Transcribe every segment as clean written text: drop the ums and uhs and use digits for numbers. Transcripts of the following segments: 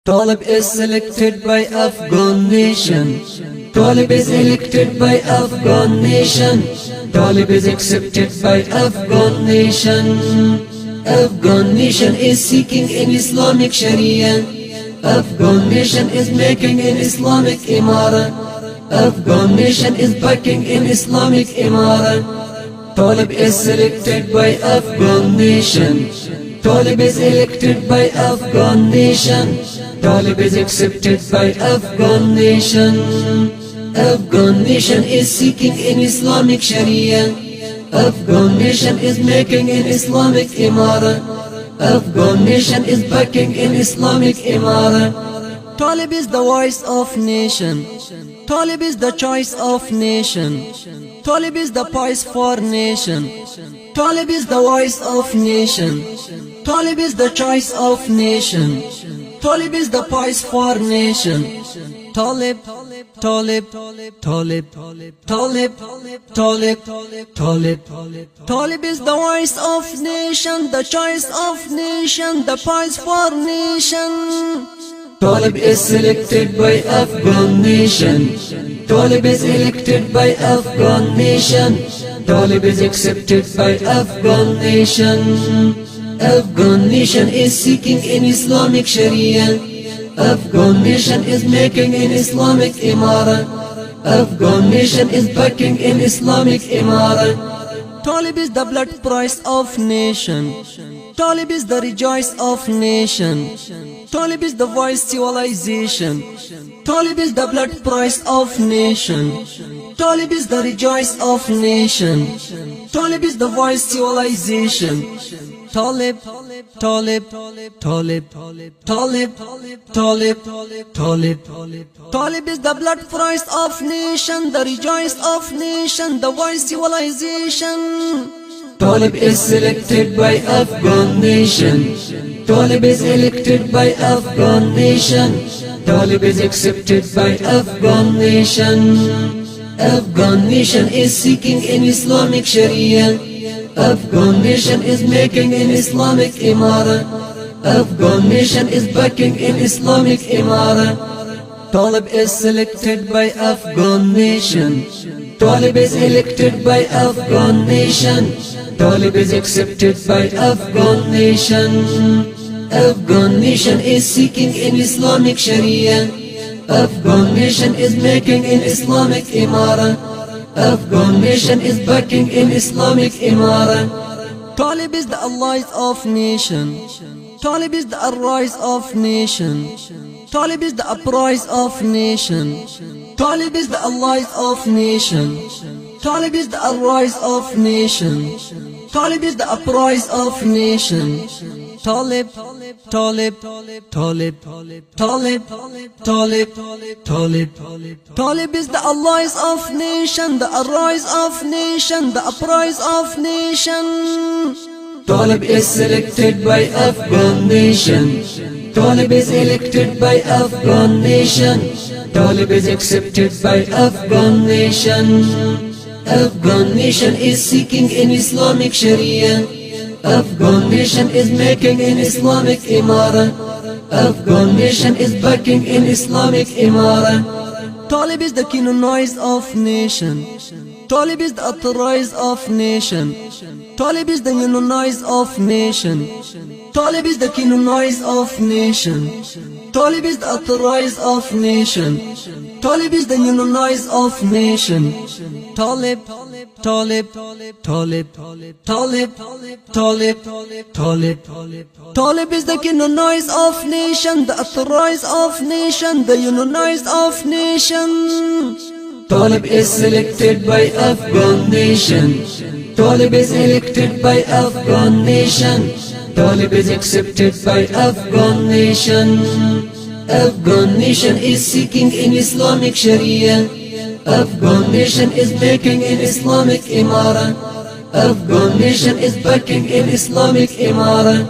Talib is selected by Afghan nation. Talib is elected by Afghan nation. Talib is accepted by Afghan nation. Afghan nation is seeking in Islamic Sharia. Afghan nation is making an Islamic Imara. Afghan nation is backing in Islamic Imara. Talib is selected by Afghan nation. Talib is elected by Afghan nation. Talib is accepted by Afghan nation. Afghan nation is seeking in Islamic Sharia. Afghan nation is making an Islamic Imara. Afghan nation is backing in Islamic Imara. Talib is the voice of nation. Talib is the choice of nation. Talib is the poise for nation. Talib is the voice of nation. Talib is the choice of nation. Talib is the poise for nation. Talib, Talib, Talib, Talib, Talib, Talib. Talib is the voice of nation, the choice of nation, the poise for nation. Talib is selected by Afghan nation. Talib is elected by Afghan nation. Talib is accepted by Afghan nation. Afghan nation is seeking in Islamic Sharia. Afghan nation is making an Islamic Imara. Afghan nation is backing in Islamic Imara. Talib is the blood price of nation. Talib is the rejoice of nation. Talib is the voice civilization. Talib is the blood price of nation. Talib is the rejoice of nation. Talib is the voice civilization. Talib, Talib, Talib, Talib, Talib, Talib. Talib is the blood price of nation, the rejoice of nation, the voice civilization. Talib is selected by Afghan nation. Talib is elected by Afghan nation. Talib is accepted by Afghan nation. Afghan nation is seeking in Islamic Sharia. Afghan nation is making an Islamic Imara. Afghan nation is backing in Islamic Imara. Talib is selected by Afghan nation. Talib is elected by Afghan nation. Talib is accepted by Afghan nation. Afghan nation is seeking in Islamic Sharia. Afghan nation is making an Islamic Imara. Afghan nation is backing in Islamic Imara. Talib is the allies of nation. Talib is the arise of nation. Talib is the uprise of nation. Talib is the allies of nation. Talib is the arise of nation. Talib is the uprise of nation. Talib, Talib, Talib, Talib, Talib, Talib. Talib is the allies of nation, the arise of nation, the uprise of nation. Talib is selected by Afghan nation. Talib is elected by Afghan nation. Talib is accepted by Afghan nation. Afghan nation is seeking in Islamic Sharia. Afghan nation is making an Islamic Imara. Afghan nation is backing in Islamic Imara. Talib is the canonized of nation. Talib is the authorized of nation. Talib is the unionized of nation. Talib is the canonized of nation. Talib is the authorized of nation. Talib is the unionized of nation. Talib, Talib, Talib, Talib, Talib, Talib. Talib is the canonized of nation, the authorized of nation, the unionized of nation. Talib is selected by Afghan nation. Talib is elected by Afghan nation. Talib is accepted by Afghan nation. Afghan nation is seeking in Islamic Sharia. Afghan nation is making an Islamic Imara. Afghan nation is backing in Islamic Imara.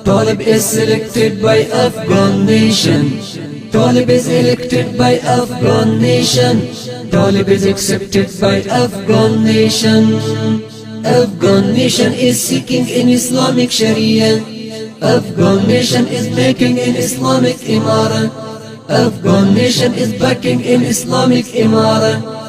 Talib is selected by Afghan nation. Talib is elected by Afghan nation. Talib is accepted by Afghan nation. Afghan nation is seeking in Islamic Sharia. Afghan nation is making an Islamic Imara. Afghan nation is backing in Islamic Imara.